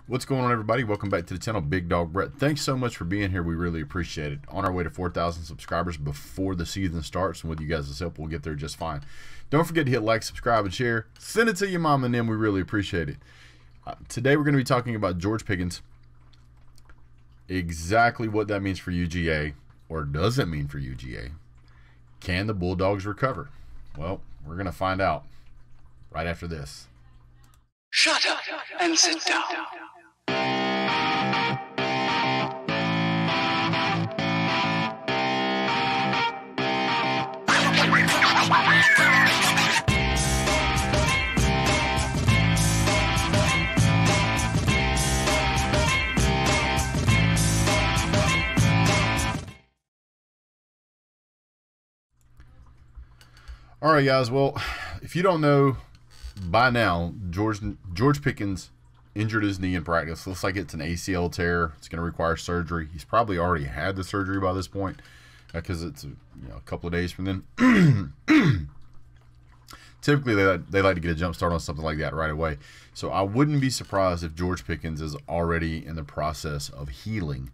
What's going on, everybody? Welcome back to the channel. Big Dog Brett. Thanks so much for being here. We really appreciate it. On our way to 4,000 subscribers before the season starts, and with you guys' help, we'll get there just fine. Don't forget to hit like, subscribe, and share. Send it to your mom and them. We really appreciate it. Today, we're going to be talking about George Pickens, exactly what that means for UGA, or does it mean for UGA. Can the Bulldogs recover? Well, we're going to find out right after this. Shut up and sit down. All right, guys. Well, if you don't know by now, George Pickens injured his knee in practice. Looks like it's an ACL tear. It's going to require surgery. He's probably already had the surgery by this point because it's a couple of days from then. Typically, they like to get a jump start on something like that right away. So I wouldn't be surprised if George Pickens is already in the process of healing.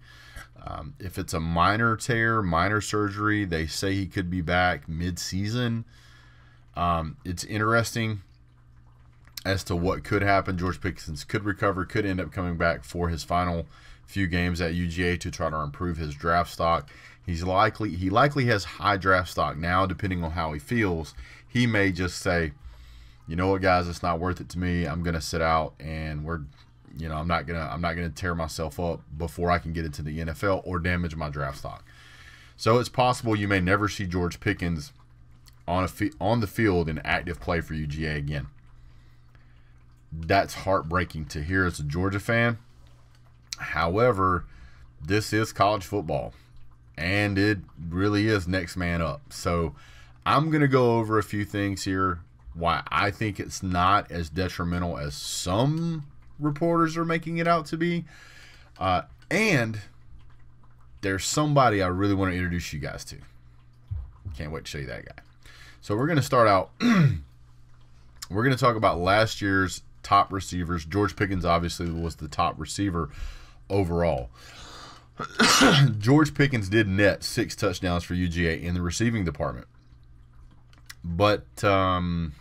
If it's a minor tear, minor surgery, they say he could be back mid-season. It's interesting as to what could happen. George Pickens could recover, could end up coming back for his final few games at UGA to try to improve his draft stock. He likely has high draft stock now. Depending on how he feels, he may just say, you know what, guys, it's not worth it to me. I'm gonna sit out, and I'm not gonna tear myself up before I can get into the NFL or damage my draft stock. So it's possible you may never see George Pickens on the field in active play for UGA again. That's heartbreaking to hear as a Georgia fan. However, this is college football, and it really is next man up. So I'm going to go over a few things here, why I think it's not as detrimental as some reporters are making it out to be. And there's somebody I really want to introduce you guys to. Can't wait to show you that guy. So we're going to start out. We're going to talk about last year's top receivers. George Pickens obviously was the top receiver overall. George Pickens did net 6 touchdowns for UGA in the receiving department. But Curious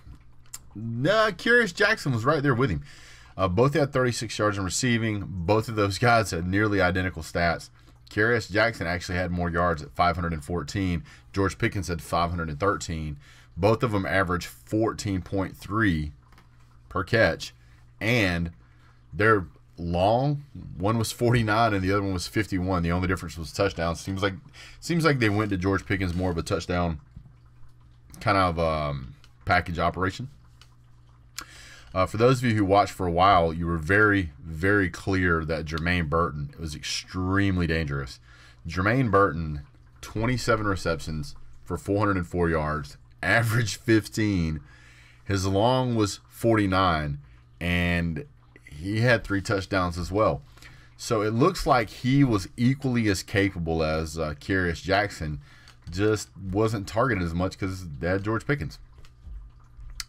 Jackson was right there with him. Both had 36 yards in receiving. Both of those guys had nearly identical stats. Curious Jackson actually had more yards at 514. George Pickens had 513. Both of them averaged 14.3 per catch, and they're long. One was 49 and the other one was 51. The only difference was touchdowns. Seems like they went to George Pickens more of a touchdown kind of package operation. For those of you who watched for a while, you were very, very clear that Jermaine Burton was extremely dangerous. Jermaine Burton, 27 receptions for 404 yards, averaged 15. His long was 49, and he had 3 touchdowns as well. So it looks like he was equally as capable as Curious Jackson, just wasn't targeted as much because they had George Pickens.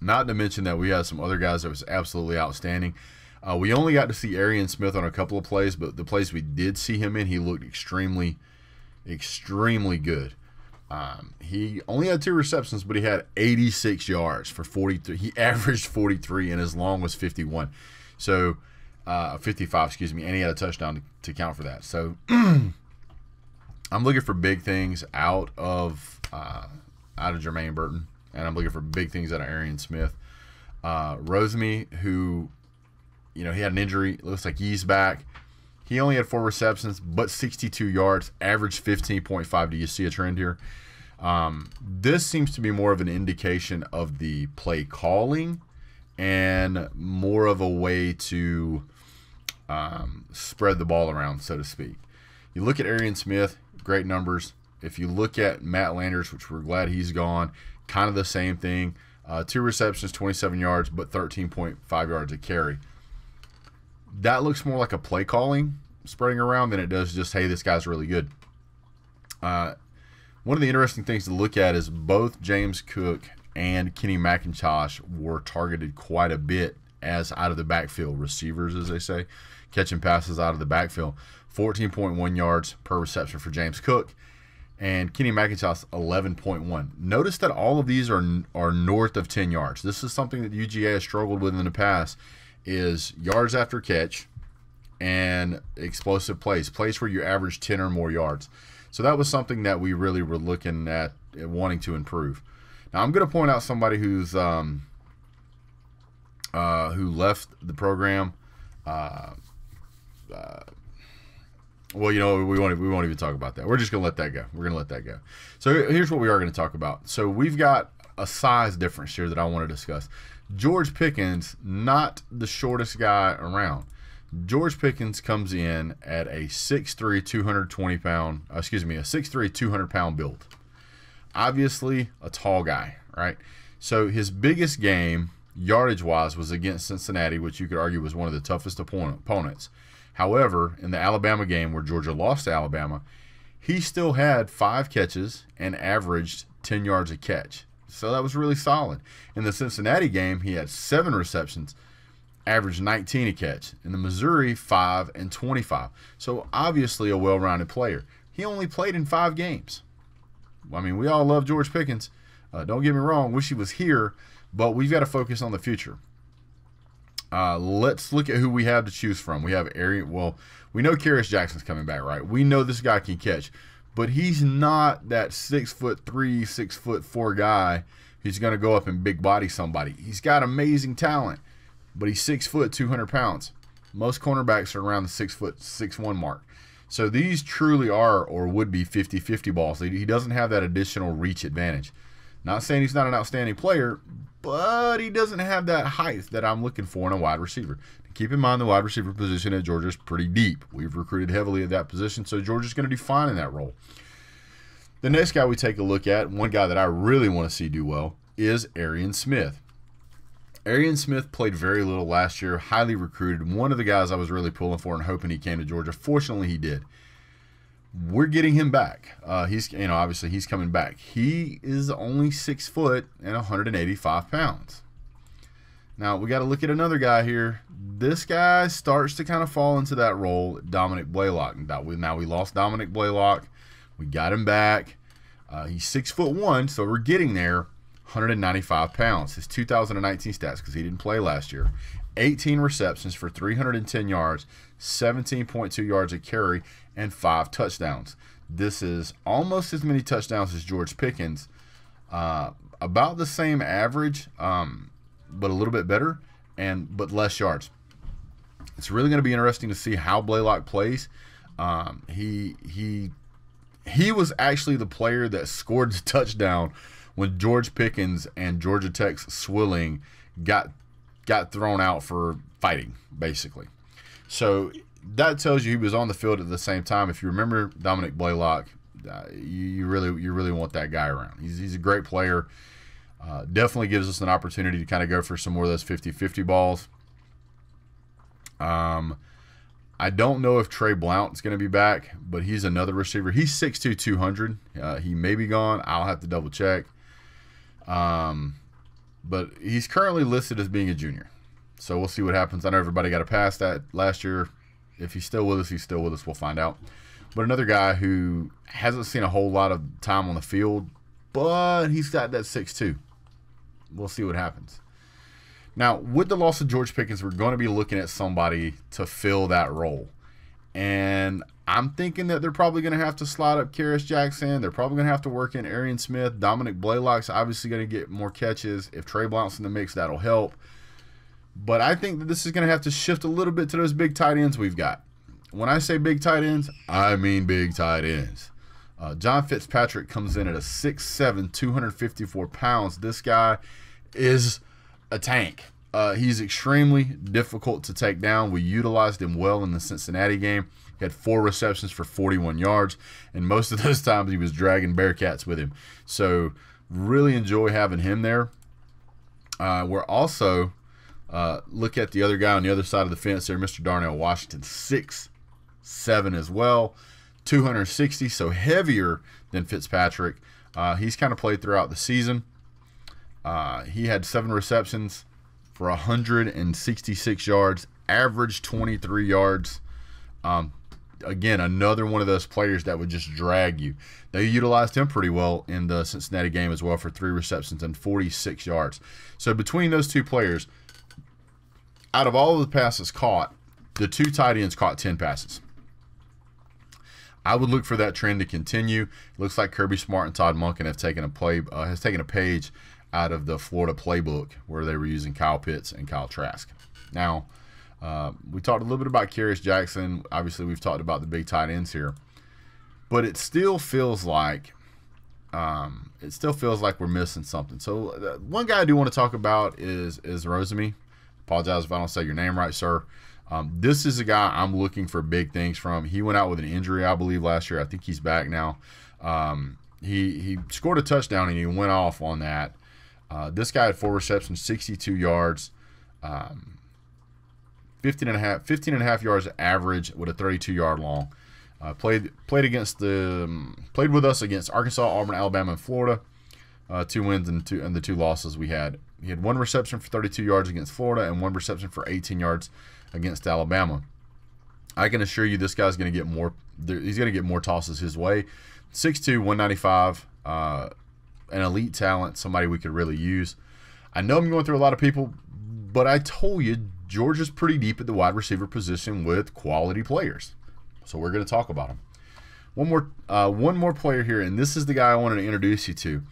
Not to mention that we had some other guys that was absolutely outstanding. We only got to see Arian Smith on a couple of plays, but the plays we did see him in, he looked extremely, extremely good. He only had 2 receptions, but he had 86 yards for 43. He averaged 43, and his long was 51. So, 55, excuse me, and he had a touchdown to count for that. So, I'm looking for big things out of Jermaine Burton, and I'm looking for big things out of Arian Smith. Rosemy, who, he had an injury. It looks like he's back. He only had 4 receptions, but 62 yards, averaged 15.5. Do you see a trend here? This seems to be more of an indication of the play calling and more of a way to spread the ball around, so to speak. You look at Arian Smith, great numbers. If you look at Matt Landers, which we're glad he's gone, kind of the same thing. 2 receptions, 27 yards, but 13.5 yards a carry. That looks more like a play calling spreading around than it does just, hey, this guy's really good. One of the interesting things to look at is both James Cook and Kenny McIntosh were targeted quite a bit as out of the backfield, receivers, as they say, catching passes out of the backfield. 14.1 yards per reception for James Cook. And Kenny McIntosh, 11.1. Notice that all of these are north of 10 yards. This is something that UGA has struggled with in the past, is yards after catch and explosive plays where you average 10 or more yards. So that was something that we really were looking at wanting to improve. Now I'm going to point out somebody who's who left the program. Well, you know, we won't even talk about that. We're just going to let that go. We're going to let that go. So here's what we are going to talk about. So we've got a size difference here that I want to discuss. George Pickens, not the shortest guy around. George Pickens comes in at a 6'3", 220-pound, a 6'3", 200-pound build. Obviously a tall guy, right? So his biggest game, yardage-wise, was against Cincinnati, which you could argue was one of the toughest opponents. However, in the Alabama game where Georgia lost to Alabama, he still had 5 catches and averaged 10 yards a catch. So that was really solid. In the Cincinnati game, he had 7 receptions, averaged 19 a catch. In the Missouri, 5 and 25. So obviously a well-rounded player. He only played in 5 games. I mean, we all love George Pickens. Don't get me wrong, wish he was here, but we've got to focus on the future. Let's look at who we have to choose from. We have we know Kearis Jackson's coming back, right? We know this guy can catch, but he's not that 6'3", 6'4" guy who's going to go up and big body somebody. He's got amazing talent, but he's 6 foot, 200 pounds. Most cornerbacks are around the 6 foot, 6'1" mark. So these truly are or would be 50-50 balls. He doesn't have that additional reach advantage. Not saying he's not an outstanding player, but he doesn't have that height that I'm looking for in a wide receiver. Keep in mind the wide receiver position at Georgia is pretty deep. We've recruited heavily at that position, so Georgia's going to define in that role. The next guy we take a look at, one guy that I really want to see do well, is Arian Smith. Arian Smith played very little last year, highly recruited. One of the guys I was really pulling for and hoping he came to Georgia. Fortunately, he did. We're getting him back. Obviously he's coming back. He is only 6 foot and 185 pounds. Now we got to look at another guy here. This guy starts to kind of fall into that role, Dominic Blaylock. Now we lost Dominic Blaylock. We got him back. He's 6'1", so we're getting there. 195 pounds. His 2019 stats, because he didn't play last year. 18 receptions for 310 yards, 17.2 yards a carry, and 5 touchdowns. This is almost as many touchdowns as George Pickens. About the same average, but a little bit better, but less yards. It's really going to be interesting to see how Blaylock plays. He was actually the player that scored the touchdown when George Pickens and Georgia Tech's Swilling got thrown out for fighting, basically. So that tells you he was on the field at the same time. If you remember Dominic Blaylock, you really want that guy around. He's a great player. Definitely gives us an opportunity to kind of go for some more of those 50-50 balls. I don't know if Trey Blount's going to be back, but he's another receiver. He's 6'2", 200. He may be gone. I'll have to double check. But he's currently listed as being a junior. So we'll see what happens. I know everybody got a pass that last year. If he's still with us, he's still with us. We'll find out. But another guy who hasn't seen a whole lot of time on the field, but he's got that 6'2". We'll see what happens. Now, with the loss of George Pickens, we're going to be looking at somebody to fill that role. And I'm thinking that they're probably going to have to slide up Kearis Jackson. They're probably going to have to work in Arian Smith. Dominic Blaylock's obviously going to get more catches. If Trey Blount's in the mix, that'll help. But I think that this is going to have to shift a little bit to those big tight ends we've got. When I say big tight ends, I mean big tight ends. John Fitzpatrick comes in at a 6'7", 254 pounds. This guy is a tank. He's extremely difficult to take down. We utilized him well in the Cincinnati game. He had 4 receptions for 41 yards, and most of those times he was dragging Bearcats with him. So really enjoy having him there. We're also look at the other guy on the other side of the fence there, Mr. Darnell Washington, 6'7" as well, 260, so heavier than Fitzpatrick. He's kind of played throughout the season. He had 7 receptions, for 166 yards, averaged 23 yards. Again, another one of those players that would just drag you. They utilized him pretty well in the Cincinnati game as well for 3 receptions and 46 yards. So between those two players, out of all of the passes caught, the 2 tight ends caught 10 passes. I would look for that trend to continue. It looks like Kirby Smart and Todd Monken have taken a page out of the Florida playbook where they were using Kyle Pitts and Kyle Trask. Now, we talked a little bit about Kearis Jackson. Obviously, we've talked about the big tight ends here, but it still feels like we're missing something. So one guy I do want to talk about is Reciever. Apologize if I don't say your name right, sir. This is a guy I'm looking for big things from. He went out with an injury, I believe, last year. I think he's back now. He scored a touchdown and he went off on that. This guy had 4 receptions, 62 yards. 15 and a half yards average with a 32-yard long. Played with us against Arkansas, Auburn, Alabama, and Florida. 2 wins and the 2 losses we had. He had 1 reception for 32 yards against Florida and 1 reception for 18 yards against Alabama. I can assure you this guy's going to get more. He's going to get more tosses his way. 6'2", 195, an elite talent, somebody we could really use. I know I'm going through a lot of people, but I told you Georgia's pretty deep at the wide receiver position with quality players. So we're going to talk about them. One more player here, and this is the guy I wanted to introduce you to.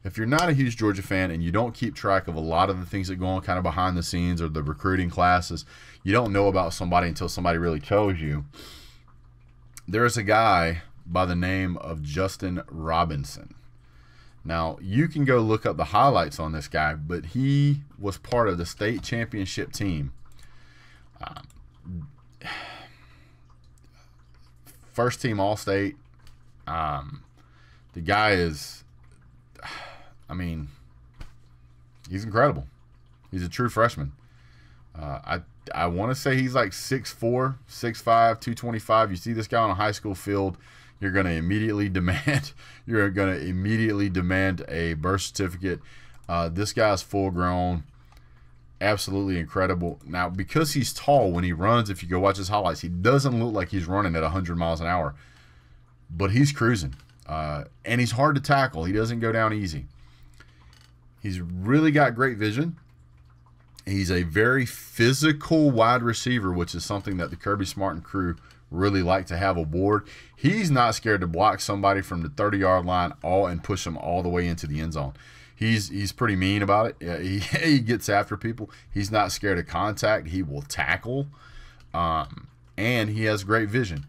If you're not a huge Georgia fan and you don't keep track of a lot of the things that go on kind of behind the scenes or the recruiting classes, you don't know about somebody until somebody really tells you. There's a guy by the name of Justin Robinson. Now, you can go look up the highlights on this guy, but he was part of the state championship team. First team All-State. The guy is, he's incredible. He's a true freshman. I want to say he's like 6'4", 6'5", 225. You see this guy on a high school field, you're going to immediately demand a birth certificate. This guy's full grown, absolutely incredible. Now, because he's tall, when he runs, if you go watch his highlights, he doesn't look like he's running at 100 miles an hour, but he's cruising. And he's hard to tackle. He doesn't go down easy. He's really got great vision. He's a very physical wide receiver, which is something that the Kirby Smart and crew really like to have aboard. He's not scared to block somebody from the 30-yard line and push them all the way into the end zone. He's pretty mean about it. Yeah, he gets after people. He's not scared of contact. He will tackle, and he has great vision.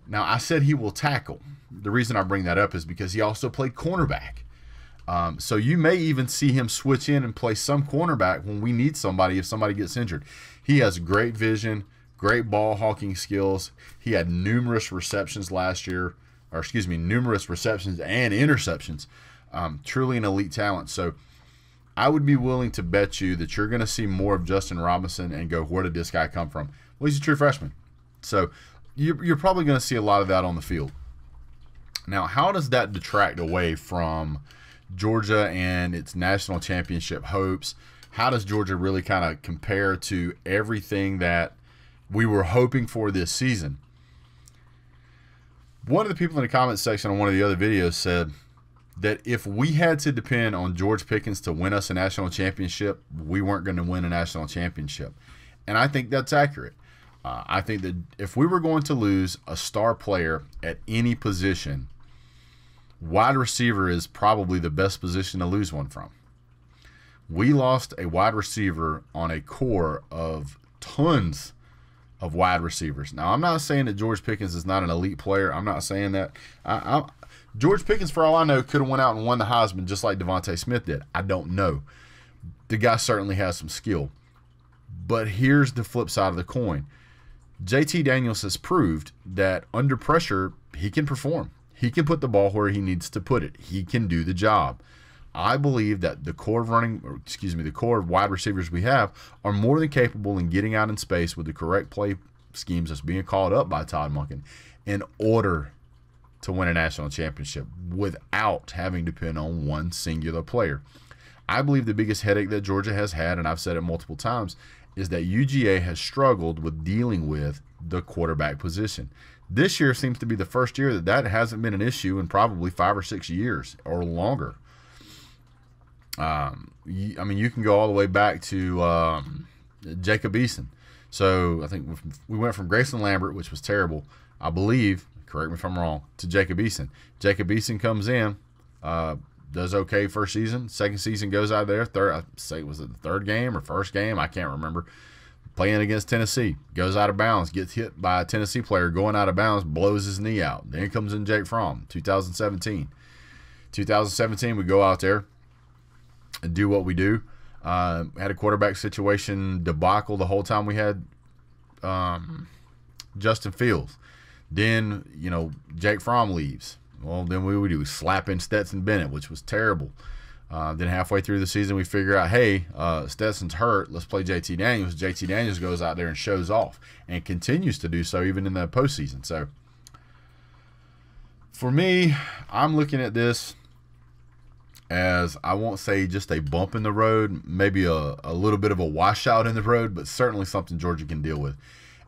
Now, I said he will tackle. The reason I bring that up is because he also played cornerback. So you may even see him switch in and play some cornerback when we need somebody if somebody gets injured. He has great vision, great ball hawking skills. He had numerous receptions numerous receptions and interceptions. Truly an elite talent. So I would be willing to bet you that you're going to see more of Justin Robinson and go, where did this guy come from? Well, he's a true freshman. So you're probably going to see a lot of that on the field. Now, how does that detract away from Georgia and its national championship hopes? How does Georgia really kind of compare to everything that we were hoping for this season? One of the people in the comments section on one of the other videos said that if we had to depend on George Pickens to win us a national championship, we weren't going to win a national championship. And I think that's accurate. I think that if we were going to lose a star player at any position, wide receiver is probably the best position to lose one from. We lost a wide receiver on a core of tons of wide receivers. Now, I'm not saying that George Pickens is not an elite player. I'm not saying that. George Pickens, for all I know, could have went out and won the Heisman just like Devontae Smith did. I don't know. The guy certainly has some skill. But here's the flip side of the coin. JT Daniels has proved that under pressure, he can perform. He can put the ball where he needs to put it. He can do the job. I believe that the core of wide receivers we have are more than capable in getting out in space with the correct play schemes that's being called up by Todd Monken in order to win a national championship without having to depend on one singular player. I believe the biggest headache that Georgia has had, and I've said it multiple times, is that UGA has struggled with dealing with the quarterback position. This year seems to be the first year that hasn't been an issue in probably 5 or 6 years or longer. I mean, you can go all the way back to Jacob Eason. So I think we went from Grayson Lambert, which was terrible, I believe, correct me if I'm wrong, to Jacob Eason. Jacob Eason comes in, does okay first season. Second season goes out there. Was it the third game or first game? I can't remember. Playing against Tennessee, goes out of bounds, gets hit by a Tennessee player going out of bounds, blows his knee out. Then comes in Jake Fromm, 2017. 2017, we go out there and do what we do. Had a quarterback situation debacle the whole time we had Justin Fields. Then, Jake Fromm leaves. Well, then we do slap in Stetson Bennett, which was terrible. Then halfway through the season, we figure out, hey, Stetson's hurt. Let's play JT Daniels. JT Daniels goes out there and shows off and continues to do so even in the postseason. So for me, I'm looking at this as, I won't say just a bump in the road, maybe a little bit of a washout in the road, but certainly something Georgia can deal with.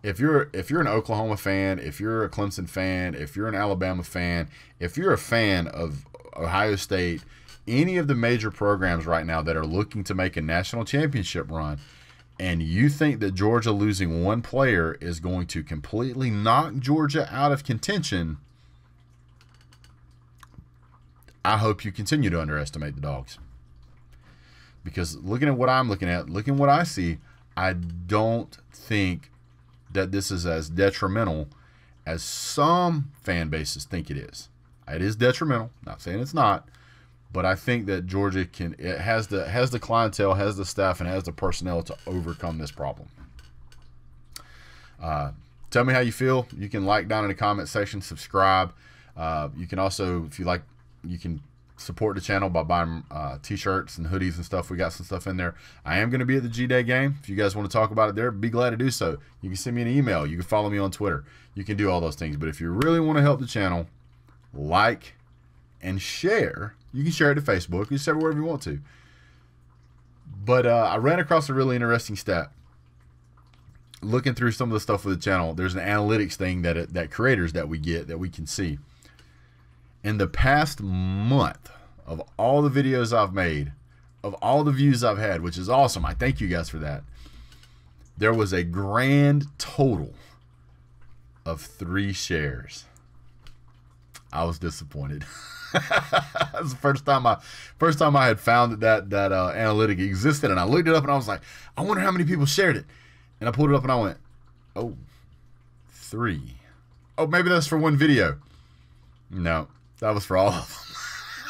If you're an Oklahoma fan, if you're a Clemson fan, if you're an Alabama fan, if you're a fan of Ohio State, any of the major programs right now that are looking to make a national championship run, and you think that Georgia losing one player is going to completely knock Georgia out of contention, I hope you continue to underestimate the Dogs. Because looking at what I'm looking at, looking at what I see, I don't think that this is as detrimental as some fan bases think it is. It is detrimental, not saying it's not, but I think that Georgia has the clientele, has the staff, and has the personnel to overcome this problem. Tell me how you feel. You can like down in the comment section, subscribe. You can also, if you like, you can support the channel by buying t-shirts and hoodies and stuff. We got some stuff in there. I am going to be at the G-Day game. If you guys want to talk about it there, be glad to do so. You can send me an email. You can follow me on Twitter. You can do all those things. But if you really want to help the channel, like and share. You can share it to Facebook. You can share it wherever you want to. But I ran across a really interesting stat. Looking through some of the stuff with the channel, there's an analytics thing that creators that we get that we can see. In the past month, of all the videos I've made, of all the views I've had, which is awesome, I thank you guys for that, there was a grand total of 3 shares. I was disappointed. That's the first time I had found that analytic existed, and I looked it up and I was like, I wonder how many people shared it. And I pulled it up and I went, oh, 3. Oh, maybe that's for one video. No, that was for all of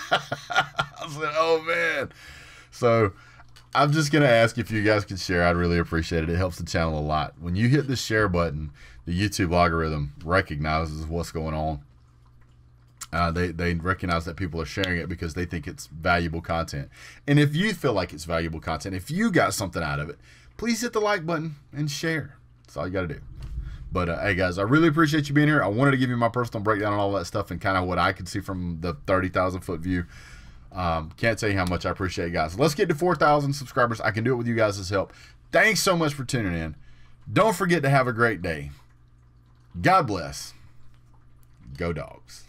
them. I was like, oh man. So I'm just gonna ask if you guys could share. I'd really appreciate it. It helps the channel a lot. When you hit the share button, the YouTube algorithm recognizes what's going on. They recognize that people are sharing it because they think it's valuable content. And if you feel like it's valuable content, if you got something out of it, please hit the like button and share. That's all you got to do. But hey guys, I really appreciate you being here. I wanted to give you my personal breakdown on all that stuff and kind of what I could see from the 30,000 foot view. Can't tell you how much I appreciate it, guys. Let's get to 4,000 subscribers. I can do it with you guys' help. Thanks so much for tuning in. Don't forget to have a great day. God bless. Go Dogs.